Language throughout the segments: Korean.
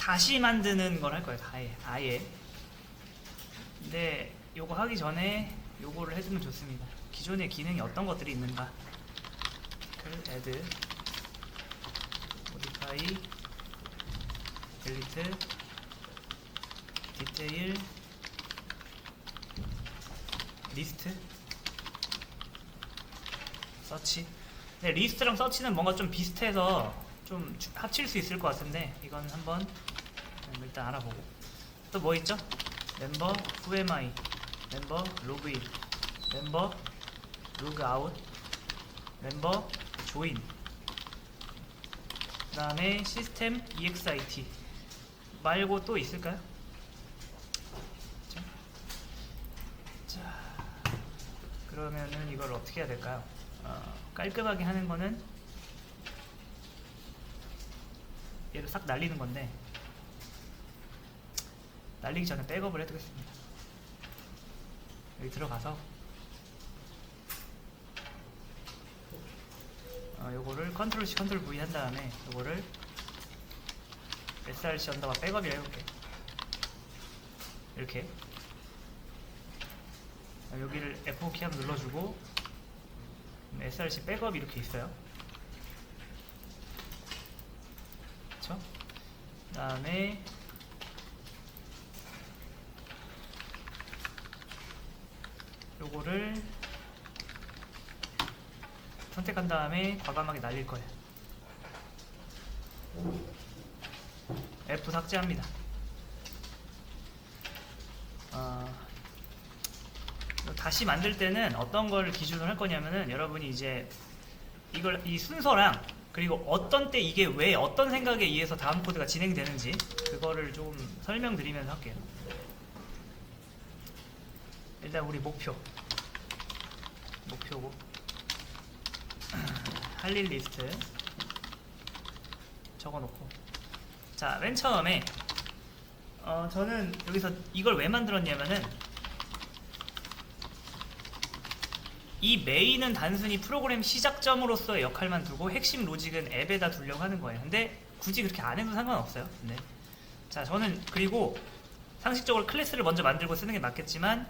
다시 만드는 걸 할 거예요. 아예. 근데 요거 하기 전에 요거를 해두면 좋습니다. 기존의 기능이 어떤 것들이 있는가. add, modify, delete, detail, list, search. 근데 리스트랑 서치는 뭔가 좀 비슷해서 좀 합칠 수 있을 것 같은데 이건 한번 일단 알아보고. 또 뭐 있죠? 멤버 who am I, 멤버 login, 멤버 logout, 멤버 join, 그 다음에 시스템 exit 말고 또 있을까요? 자, 그러면은 이걸 어떻게 해야 될까요? 깔끔하게 하는 거는 얘를 싹 날리는 건데, 날리기 전에 백업을 해두겠습니다. 여기 들어가서 요거를 컨트롤 C 컨트롤 V 한 다음에 요거를 src 언더바 백업이라 해볼게요. 이렇게 여기를 F4 키 한번 눌러주고 src 백업이 이렇게 있어요. 그쵸? 그 다음에 요거를 선택한 다음에 과감하게 날릴 거예요. F 삭제합니다. 다시 만들 때는 어떤 걸 기준으로 할 거냐면은 여러분이 이제 이걸 이 순서랑 그리고 어떤 때 이게 왜 어떤 생각에 의해서 다음 코드가 진행되는지 그거를 좀 설명드리면서 할게요. 일단 우리 목표고 할 일 리스트 적어놓고, 자, 맨 처음에 저는 여기서 이걸 왜 만들었냐면은 이 메인은 단순히 프로그램 시작점으로서의 역할만 두고 핵심 로직은 앱에다 두려고 하는 거예요. 근데 굳이 그렇게 안 해도 상관없어요. 네. 자, 저는 그리고 상식적으로 클래스를 먼저 만들고 쓰는 게 맞겠지만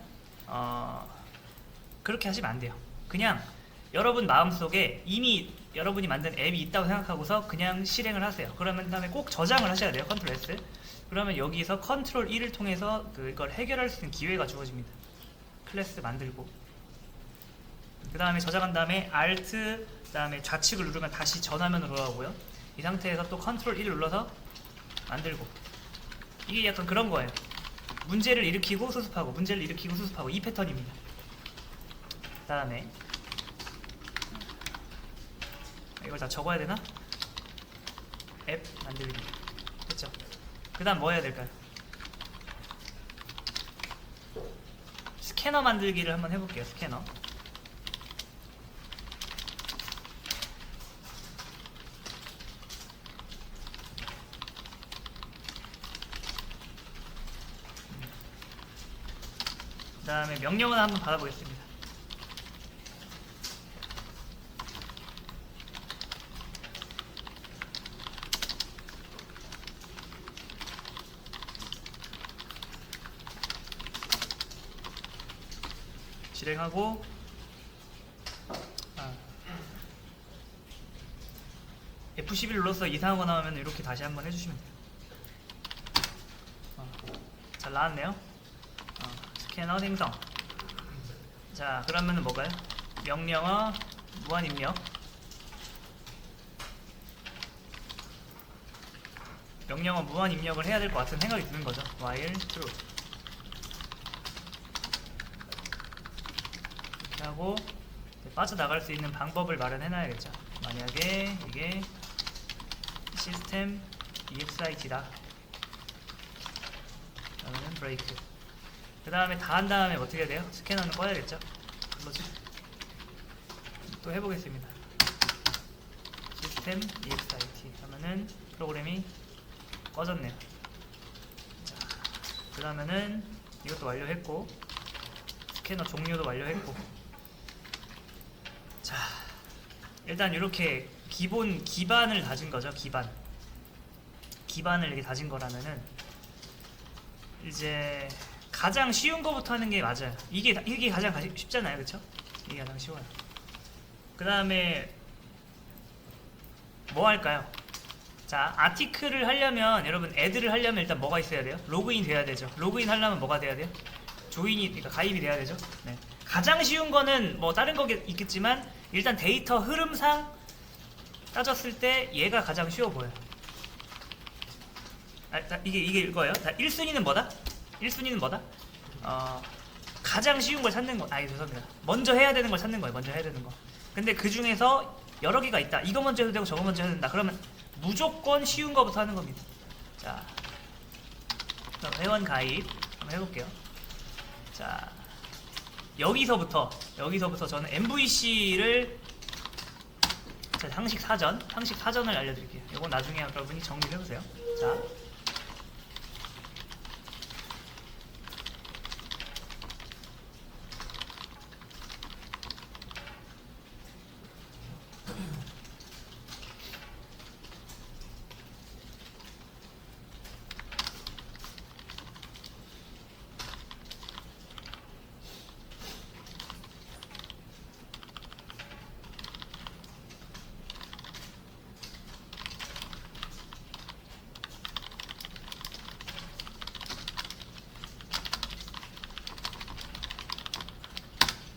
그렇게 하시면 안 돼요. 그냥 여러분 마음속에 이미 여러분이 만든 앱이 있다고 생각하고서 그냥 실행을 하세요. 그러면 다음에 꼭 저장을 하셔야 돼요. 컨트롤 S. 그러면 여기서 컨트롤 1을 통해서 그걸 해결할 수 있는 기회가 주어집니다. 클래스 만들고 그 다음에 저장한 다음에 Alt 그 다음에 좌측을 누르면 다시 전화면으로 돌아오고요. 이 상태에서 또 컨트롤 1을 눌러서 만들고, 이게 약간 그런 거예요. 문제를 일으키고 수습하고 문제를 일으키고 수습하고 이 패턴입니다. 그 다음에 이걸 다 적어야 되나? 앱 만들기 됐죠? 그 다음 뭐 해야 될까요? 스캐너 만들기를 한번 해볼게요. 스캐너 그 다음에 명령을 한번 받아보겠습니다. 실행하고 F11 눌러서 이상한 거 나오면 이렇게 다시 한번 해주시면 돼요. 잘 나왔네요. 스캐너 생성. 자, 그러면은 뭐가요? 명령어 무한 입력. 명령어 무한 입력을 해야 될 것 같은 생각이 드는 거죠. while true. 이렇게 하고 빠져나갈 수 있는 방법을 마련해 놔야겠죠. 만약에 이게 시스템 exit다 그러면은 브레이크. 그 다음에 다 한 다음에 어떻게 해야 돼요? 스캐너는 꺼야겠죠. 클로즈. 또 해보겠습니다. 시스템 exit 하면은 프로그램이 꺼졌네요. 자, 그러면은 이것도 완료했고 스캐너 종료도 완료했고, 자, 일단 이렇게 기본 기반을 다진 거죠. 기반을 이렇게 다진 거라면은 이제 가장 쉬운 거부터 하는 게 맞아요. 이게 가장 쉽잖아요, 그렇죠? 이게 가장 쉬워요. 그 다음에 뭐 할까요? 자, 아티클을 하려면 여러분 애드를 하려면 일단 뭐가 있어야 돼요? 로그인 돼야 되죠. 로그인 하려면 뭐가 돼야 돼요? 조인이, 그러니까 가입이 돼야 되죠. 네. 가장 쉬운 거는 뭐 다른 거 있겠지만 일단 데이터 흐름상 따졌을 때 얘가 가장 쉬워 보여요. 이게 이거예요. 1순위는 뭐다? 1순위는 뭐다? 가장 쉬운 걸 찾는 거. 죄송합니다. 먼저 해야 되는 걸 찾는 거예요. 먼저 해야 되는 거. 근데 그 중에서 여러 개가 있다. 이거 먼저 해도 되고 저거 먼저 해야 된다. 그러면 무조건 쉬운 거부터 하는 겁니다. 자, 그럼 회원 가입 한번 해볼게요. 자, 여기서부터 저는 MVC를 상식 사전을 알려드릴게요. 이건 나중에 여러분이 정리해보세요. 자,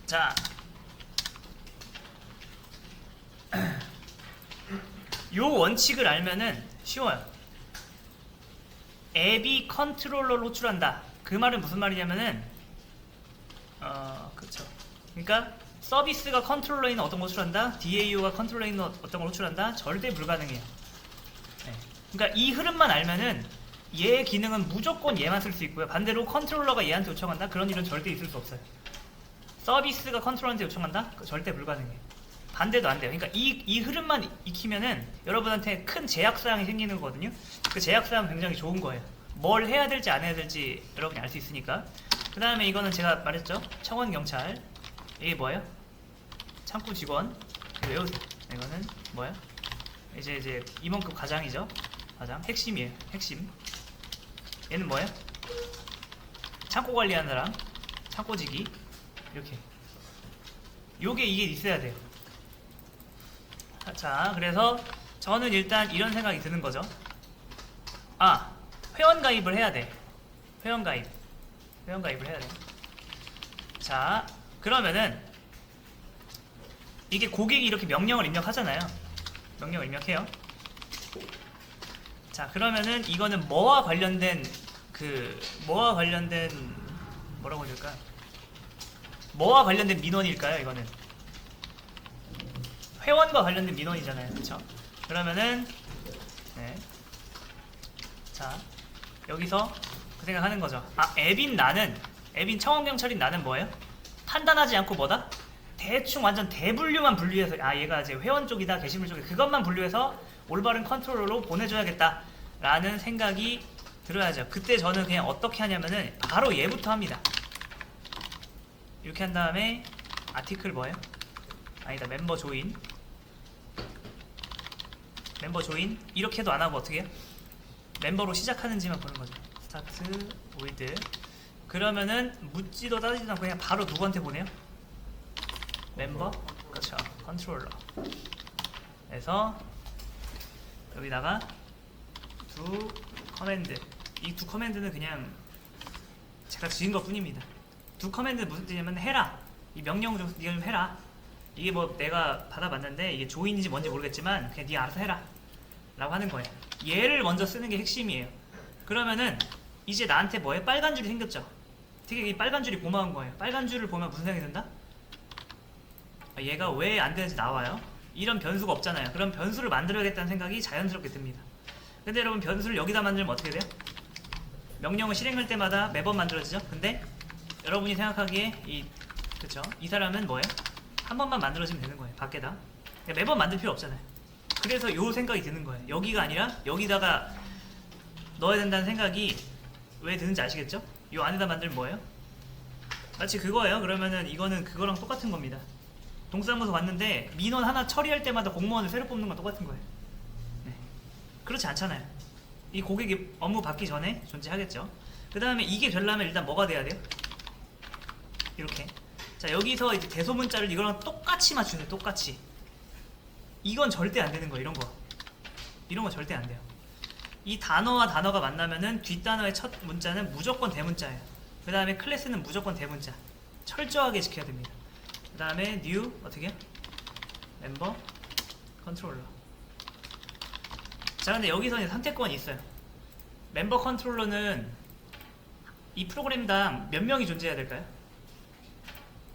자, 요 원칙을 알면은 쉬워요. 앱이 컨트롤러로 호출한다. 그 말은 무슨 말이냐면은 그쵸. 그러니까 서비스가 컨트롤러에 있는 어떤 걸 호출한다. DAO가 컨트롤러에 있는 어떤 걸 호출한다. 절대 불가능해요. 네. 그러니까 이 흐름만 알면은 얘의 기능은 무조건 얘만 쓸 수 있고요. 반대로 컨트롤러가 얘한테 요청한다. 그런 일은 절대 있을 수 없어요. 서비스가 컨트롤러한테 요청한다? 절대 불가능해요. 반대도 안 돼요. 그러니까 이 흐름만 익히면은 여러분한테 큰 제약사항이 생기는 거거든요. 그 제약사항은 굉장히 좋은 거예요. 뭘 해야 될지 안 해야 될지 여러분이 알 수 있으니까. 그 다음에 이거는 제가 말했죠. 청원경찰. 이게 뭐예요? 창구 직원. 외우세요. 이거는 뭐야? 이제 임원급 과장이죠. 과장. 핵심이에요. 핵심. 얘는 뭐예요? 창고 관리하느라 창고지기. 이렇게 이게 있어야 돼요. 자, 그래서 저는 일단 이런 생각이 드는 거죠. 회원 가입을 해야 돼. 회원 가입을 해야 돼. 자, 그러면은 이게 고객이 이렇게 명령을 입력하잖아요. 명령을 입력해요. 자, 그러면은 이거는 뭐와 관련된 뭐라고 해야 될까? 뭐와 관련된 민원일까요? 이거는 회원과 관련된 민원이잖아요. 그쵸? 그러면은 네. 자, 여기서 그 생각하는 거죠. 앱인 청원경찰인 나는 뭐예요? 판단하지 않고 뭐다? 대충 완전 대분류만 분류해서 얘가 이제 회원 쪽이다 게시물 쪽이다 그것만 분류해서 올바른 컨트롤러로 보내줘야겠다 라는 생각이 들어야죠. 그때 저는 그냥 어떻게 하냐면은 바로 얘부터 합니다. 이렇게 한 다음에 아티클 뭐예요? 멤버 조인 이렇게 해도 안 하고 어떻게 해요? 멤버로 시작하는지만 보는 거죠. 스타트 with 그러면은 묻지도 따지지도 않고 그냥 바로 누구한테 보내요? 멤버? 그렇죠. 컨트롤러 그래서 여기다가 두 커맨드 이 두 커맨드는 그냥 제가 지은 것 뿐입니다. 두 커맨드 무슨 뜻이냐면 해라 이 명령 좀 네가 좀 해라 이게 뭐 내가 받아봤는데 이게 조인인지 뭔지 모르겠지만 그냥 네가 알아서 해라 라고 하는 거예요. 얘를 먼저 쓰는 게 핵심이에요. 그러면은 이제 나한테 뭐에 빨간 줄이 생겼죠. 되게 이 빨간 줄이 고마운 거예요. 빨간 줄을 보면 무슨 생각이 든다? 얘가 왜 안 되는지 나와요. 이런 변수가 없잖아요. 그럼 변수를 만들어야겠다는 생각이 자연스럽게 듭니다. 근데 여러분 변수를 여기다 만들면 어떻게 돼요? 명령을 실행할 때마다 매번 만들어지죠. 근데 여러분이 생각하기에 이 사람은 뭐예요? 한 번만 만들어지면 되는 거예요. 밖에다 매번 만들 필요 없잖아요. 그래서 요 생각이 드는 거예요. 여기가 아니라 여기다가 넣어야 된다는 생각이 왜 드는지 아시겠죠? 요 안에다 만들면 뭐예요? 마치 그거예요. 그러면은 이거는 그거랑 똑같은 겁니다. 동사무소 갔는데 민원 하나 처리할 때마다 공무원을 새로 뽑는 건 똑같은 거예요. 네. 그렇지 않잖아요. 이 고객이 업무 받기 전에 존재하겠죠. 그 다음에 이게 되려면 일단 뭐가 돼야 돼요? 이렇게. 자, 여기서 이제 대소문자를 이거랑 똑같이 맞추네. 똑같이. 이건 절대 안 되는 거예요. 이런 거 절대 안 돼요. 이 단어와 단어가 만나면은 뒷단어의 첫 문자는 무조건 대문자예요. 그 다음에 클래스는 무조건 대문자. 철저하게 지켜야 됩니다. 그 다음에 new 어떻게 해요? 멤버 컨트롤러. 자, 근데 여기서 이제 선택권이 있어요. 멤버 컨트롤러는 이 프로그램당 몇 명이 존재해야 될까요?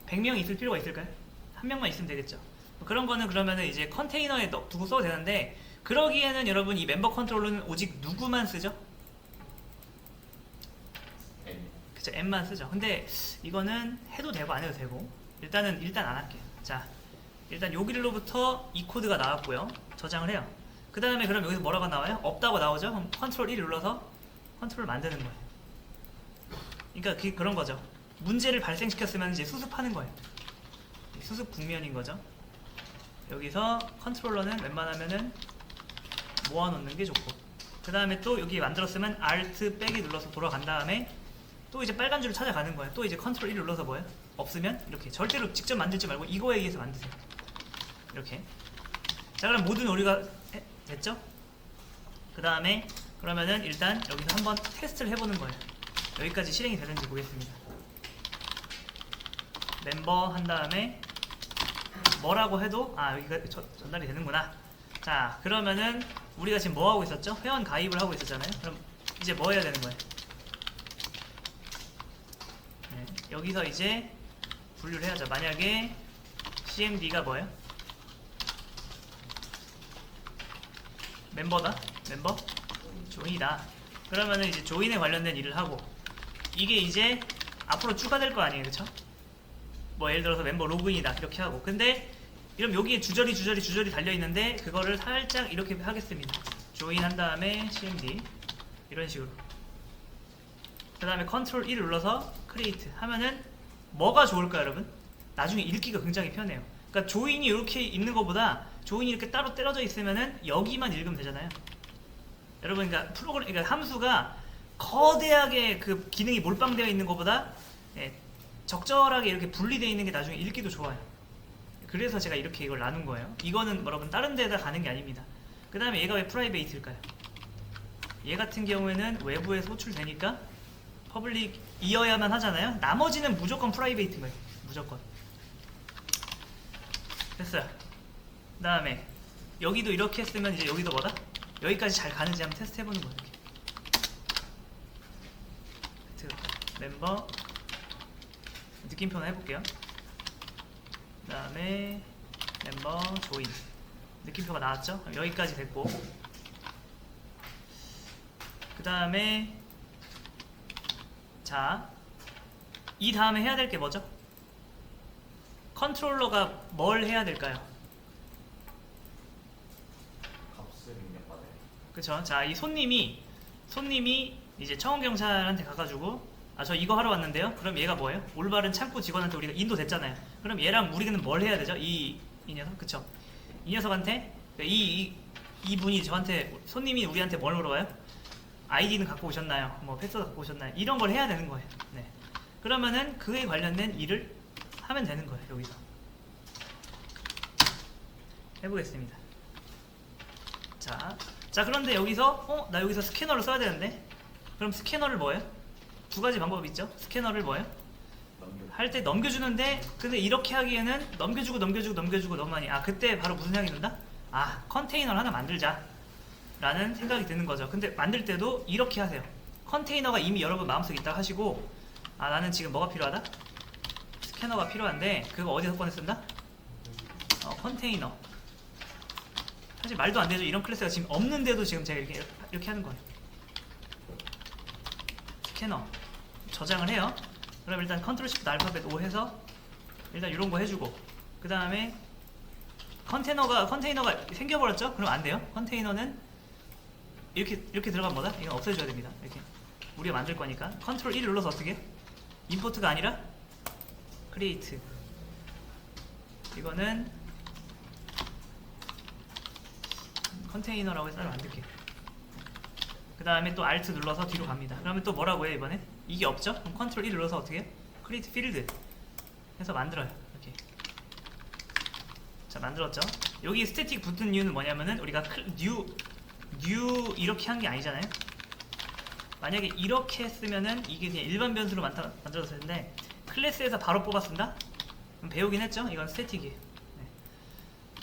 100명이 있을 필요가 있을까요? 한 명만 있으면 되겠죠. 그런 거는 그러면은 이제 컨테이너에 두고 써도 되는데, 그러기에는 여러분 이 멤버 컨트롤러는 오직 누구만 쓰죠? 그쵸, M만 쓰죠. 근데 이거는 해도 되고 안 해도 되고, 일단 안 할게요. 자, 일단 여기로부터 이 코드가 나왔고요. 저장을 해요. 그 다음에 그럼 여기서 뭐라고 나와요? 없다고 나오죠? 그럼 컨트롤 1 눌러서 컨트롤 만드는 거예요. 그러니까 그런 거죠. 문제를 발생시켰으면 이제 수습하는 거예요. 수습 국면인 거죠. 여기서 컨트롤러는 웬만하면은 모아놓는 게 좋고, 그 다음에 또 여기 만들었으면 Alt 빼기 눌러서 돌아간 다음에 또 이제 빨간 줄을 찾아가는 거예요. 또 이제 컨트롤 1 눌러서 뭐예요? 없으면 이렇게 절대로 직접 만들지 말고 이거에 의해서 만드세요. 이렇게. 자, 그럼 모든 오류가 됐죠? 그 다음에 그러면은 일단 여기서 한번 테스트를 해보는 거예요. 여기까지 실행이 되는지 보겠습니다. 멤버 한 다음에 뭐라고 해도 여기가 전달이 되는구나. 자, 그러면은 우리가 지금 뭐 하고 있었죠? 회원 가입을 하고 있었잖아요. 그럼 이제 뭐 해야 되는 거예요? 네, 여기서 이제 분류를 해야죠. 만약에 CMD가 뭐예요? 멤버다? 멤버? 조인이다. 그러면은 이제 조인에 관련된 일을 하고, 이게 이제 앞으로 추가될 거 아니에요, 그쵸? 뭐 예를 들어서 멤버 로그인이다 이렇게 하고, 근데 이럼 여기에 주저리 달려있는데 그거를 살짝 이렇게 하겠습니다. 조인 한 다음에 cmd 이런 식으로. 그 다음에 컨트롤 1 눌러서 크리에이트 하면은 뭐가 좋을까요, 여러분? 나중에 읽기가 굉장히 편해요. 그러니까 조인이 이렇게 있는 것보다 조인이 이렇게 따로 떼어져 있으면은 여기만 읽으면 되잖아요. 여러분, 그러니까 그러니까 함수가 거대하게 그 기능이 몰빵되어 있는 것보다 적절하게 이렇게 분리되어 있는 게 나중에 읽기도 좋아요. 그래서 제가 이렇게 이걸 나눈 거예요. 이거는 여러분 다른 데다 가는 게 아닙니다. 그 다음에 얘가 왜 프라이베이트일까요? 얘 같은 경우에는 외부에서 호출되니까 퍼블릭이어야만 하잖아요. 나머지는 무조건 프라이베이트인 거예요. 무조건. 됐어요. 그 다음에 여기도 이렇게 했으면 이제 여기도 뭐다? 여기까지 잘 가는지 한번 테스트 해보는 거예요. 이렇게. 멤버 느낌표나 해볼게요. 그 다음에 멤버 조인 느낌표가 나왔죠? 여기까지 됐고, 그 다음에 자, 이 다음에 해야 될 게 뭐죠? 컨트롤러가 뭘 해야 될까요? 값을 입력받아요. 그쵸? 자, 이 손님이 이제 청원경찰한테 가가지고 저 이거 하러 왔는데요. 그럼 얘가 뭐예요? 올바른 창구 직원한테 우리가 인도됐잖아요. 그럼 얘랑 우리는 뭘 해야 되죠? 이 녀석? 그쵸? 이 녀석한테 이분이 저한테, 손님이 우리한테 뭘 물어봐요? 아이디는 갖고 오셨나요? 뭐 패스워드 갖고 오셨나요? 이런 걸 해야 되는 거예요. 네. 그러면은 그에 관련된 일을 하면 되는 거예요. 여기서 해보겠습니다. 자, 그런데 여기서 나 여기서 스캐너를 써야 되는데, 그럼 스캐너를 뭐예요? 두 가지 방법이 있죠. 스캐너를 뭐예요? 할 때 넘겨주는데, 근데 이렇게 하기에는 넘겨주고 너무 많이, 그때 바로 무슨 생각이 든다? 컨테이너를 하나 만들자 라는 생각이 드는 거죠. 근데 만들 때도 이렇게 하세요. 컨테이너가 이미 여러분 마음속에 있다 하시고, 나는 지금 뭐가 필요하다? 스캐너가 필요한데 그거 어디서 꺼내 쓴다? 컨테이너. 사실 말도 안 되죠. 이런 클래스가 지금 없는데도 지금 제가 이렇게 하는 거예요. 스캐너 저장을 해요. 그럼 일단 컨트롤 시프트 알파벳 O 해서 일단 이런 거 해주고, 그 다음에 컨테이너가 생겨버렸죠? 그럼 안 돼요. 컨테이너는 이렇게 들어가면 뭐다? 이건 없애줘야 됩니다. 이렇게 우리가 만들 거니까 컨트롤 1 눌러서 어떻게 해요? 임포트가 아니라 크리에이트. 이거는 컨테이너라고 해서 따로 만들게요. 그 다음에 또 Alt 눌러서 뒤로 갑니다. 그러면 또 뭐라고 해요 이번에? 이게 없죠? 그럼 컨트롤 1 눌러서 어떻게 해요? 크리에이트 필드 해서 만들어요. 이렇게. 자, 만들었죠? 여기 스태틱 붙은 이유는 뭐냐면은 우리가 뉴 이렇게 한 게 아니잖아요. 만약에 이렇게 했으면은 이게 그냥 일반 변수로 만들어졌을 텐데 클래스에서 바로 뽑았습니다. 그럼 배우긴 했죠? 이건 스태틱이에요. 네.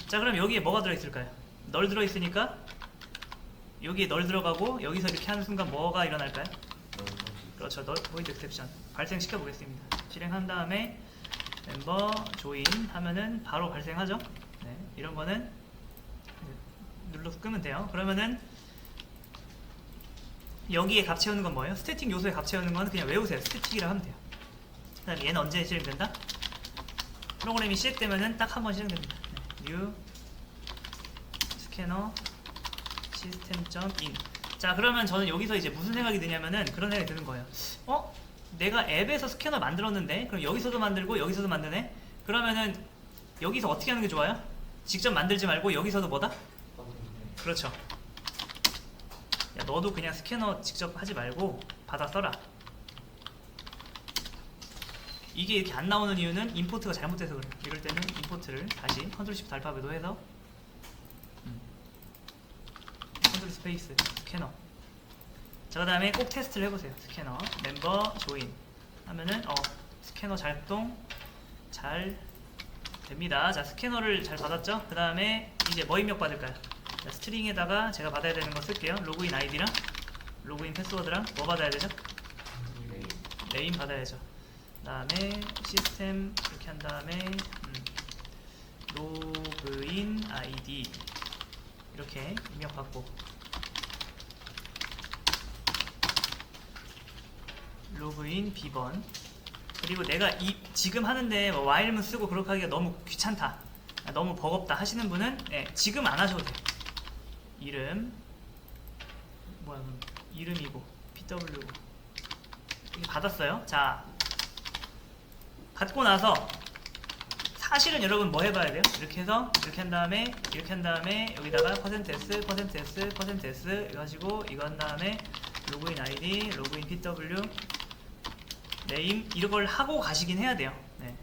자, 그럼 여기에 뭐가 들어있을까요? 널 들어있으니까 여기에 널 들어가고 여기서 이렇게 하는 순간 뭐가 일어날까요? 그렇죠. 널 보인드 엑셉션 발생시켜 보겠습니다. 실행한 다음에 멤버 조인 하면은 바로 발생하죠. 네. 이런 거는 눌러서 끄면 돼요. 그러면은 여기에 값 채우는 건 뭐예요? 스태틱 요소에 값 채우는 건 그냥 외우세요. 스태틱이라 하면 돼요. 그 다음에 얘는 언제 실행된다? 프로그램이 시작되면은 딱 한 번 실행됩니다. 네. new 스캐너 system.in. 자, 그러면 저는 여기서 이제 무슨 생각이 드냐면은 그런 생각이 드는 거예요. 내가 앱에서 스캐너 만들었는데 그럼 여기서도 만들고 여기서도 만드네? 그러면은 여기서 어떻게 하는 게 좋아요? 직접 만들지 말고 여기서도 뭐다? 그렇죠. 야, 너도 그냥 스캐너 직접 하지 말고 받아 써라. 이게 이렇게 안 나오는 이유는 임포트가 잘못돼서 그래요. 이럴 때는 임포트를 다시 컨트롤 shift 알파벳도 해서 컨트롤 스페이스 스캐너. 자, 그 다음에 꼭 테스트를 해보세요. 스캐너 멤버 조인 하면은 스캐너 작동 잘 됩니다. 자, 스캐너를 잘 받았죠? 그 다음에 이제 뭐 입력 받을까요? 자, 스트링에다가 제가 받아야 되는 거 쓸게요. 로그인 아이디랑 로그인 패스워드랑 뭐 받아야 되죠? 네임 받아야죠. 그 다음에 시스템 이렇게 한 다음에 로그인 아이디 이렇게 입력 받고 로그인 비번. 그리고 내가 지금 하는데 뭐 와일문 쓰고 그렇게 하기가 너무 귀찮다, 너무 버겁다 하시는 분은 지금 안 하셔도 돼요. 이름 이름이고 pw고 이렇게 받았어요. 자, 받고 나서 사실은 여러분 뭐 해봐야 돼요? 이렇게 해서 이렇게 한 다음에 여기다가 %s 해가지고 이거 한 다음에 로그인 아이디 로그인 pw 네임 이런 걸 하고 가시긴 해야 돼요. 네.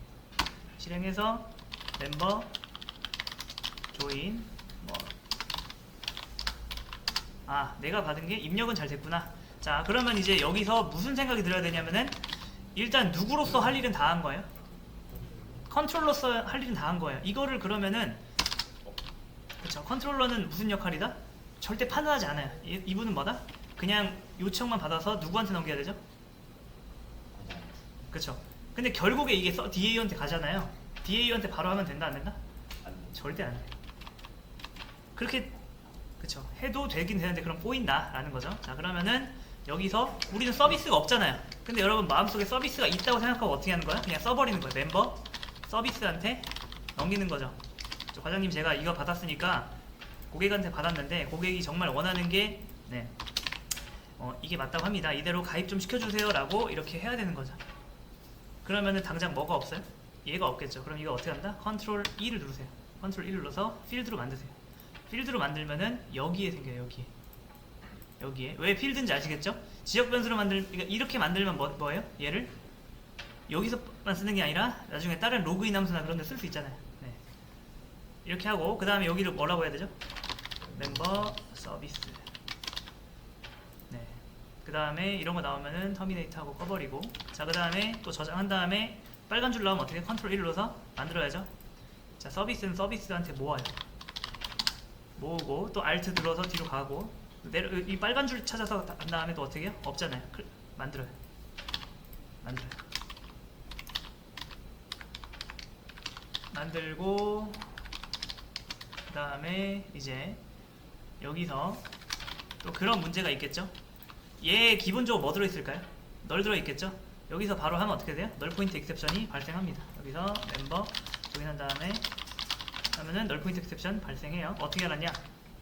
실행해서 멤버 조인 내가 받은 게 입력은 잘 됐구나. 자, 그러면 이제 여기서 무슨 생각이 들어야 되냐면은 일단 누구로서 할 일은 다 한 거예요. 컨트롤러서 할 일은 다 한 거예요. 이거를 그러면은 그쵸, 컨트롤러는 무슨 역할이다? 절대 판단하지 않아요. 이분은 뭐다? 그냥 요청만 받아서 누구한테 넘겨야 되죠? 그쵸. 근데 결국에 이게 DA한테 가잖아요. DA한테 바로 하면 된다 안 된다? 절대 안 돼. 그렇게 그쵸, 해도 되긴 되는데 그럼 꼬인다 라는 거죠. 자, 그러면은 여기서 우리는 서비스가 없잖아요. 근데 여러분 마음속에 서비스가 있다고 생각하고 어떻게 하는 거야? 그냥 써버리는 거야. 멤버 서비스한테 넘기는 거죠. 과장님, 제가 이거 받았으니까 고객한테 받았는데 고객이 정말 원하는 게 이게 맞다고 합니다. 이대로 가입 좀 시켜주세요 라고 이렇게 해야 되는 거죠. 그러면은 당장 뭐가 없어요? 얘가 없겠죠. 그럼 이거 어떻게 한다? 컨트롤 2를 누르세요. 컨트롤 1을 눌러서 필드로 만드세요. 필드로 만들면은 여기에 생겨요. 여기에 왜 필드인지 아시겠죠? 지역 변수로 그러니까 이렇게 만들면 뭐예요? 얘를 여기서만 쓰는 게 아니라 나중에 다른 로그인 함수나 그런 데 쓸 수 있잖아요. 네. 이렇게 하고 그 다음에 여기를 뭐라고 해야 되죠? 멤버 서비스. 네. 그 다음에 이런 거 나오면은 터미네이트 하고 꺼버리고, 자, 그 다음에 또 저장한 다음에 빨간 줄 나오면 어떻게 컨트롤 1 눌러서 만들어야죠. 자, 서비스는 서비스한테 모아요. 모으고 또 Alt 눌러서 뒤로 가고 이 빨간 줄 찾아서 한 다음에 또 어떻게 해요? 없잖아요. 만들어요. 만들고 그 다음에 이제 여기서 또 그런 문제가 있겠죠. 얘 기본적으로 뭐 들어있을까요? 널 들어있겠죠. 여기서 바로 하면 어떻게 돼요? 널 포인트 exception이 발생합니다. 여기서 멤버 조인한 다음에 하면은 널 포인트 exception 발생해요. 어떻게 알았냐?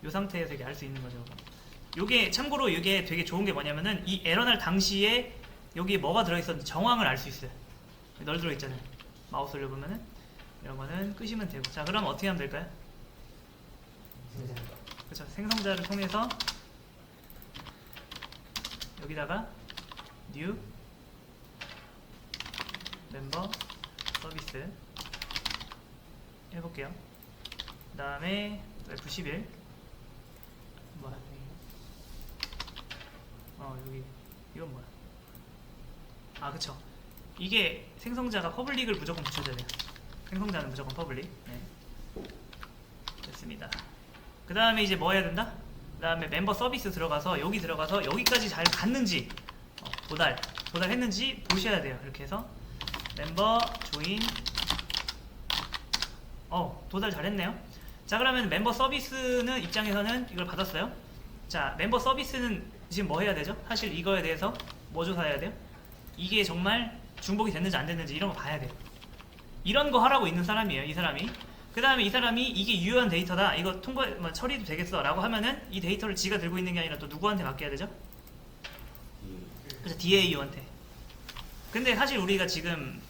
이 상태에서 이게 알 수 있는 거죠. 요게 참고로 이게 되게 좋은 게 뭐냐면은 이 에러 날 당시에 여기에 뭐가 들어있었는지 정황을 알 수 있어요. 널 들어있잖아요. 마우스 올려보면은 이런 거는 끄시면 되고. 자, 그럼 어떻게 하면 될까요? 그렇죠. 생성자를 통해서 여기다가 new 멤버 서비스 해볼게요. 그 다음에 F11 뭐야 여기 이건 뭐야? 아 그쵸, 이게 생성자가 퍼블릭을 무조건 붙여줘야 돼요. 생성자는 무조건 퍼블릭. 네. 됐습니다. 그 다음에 이제 뭐 해야 된다? 그 다음에 멤버 서비스 들어가서 여기 들어가서 여기까지 잘 갔는지 도달했는지 보셔야 돼요. 이렇게 해서 멤버 조인 도달 잘했네요. 자 그러면 멤버 서비스는 입장에서는 이걸 받았어요. 자 멤버 서비스는 지금 뭐 해야 되죠? 사실 이거에 대해서 뭐 조사해야 돼요? 이게 정말 중복이 됐는지 안 됐는지 이런 거 봐야 돼요. 이런 거 하라고 있는 사람이에요, 이 사람이. 그 다음에 이 사람이 이게 유효한 데이터다, 이거 처리도 되겠어 라고 하면은 이 데이터를 지가 들고 있는 게 아니라 또 누구한테 맡겨야 되죠? 그래서 DAU한테. 근데 사실 우리가 지금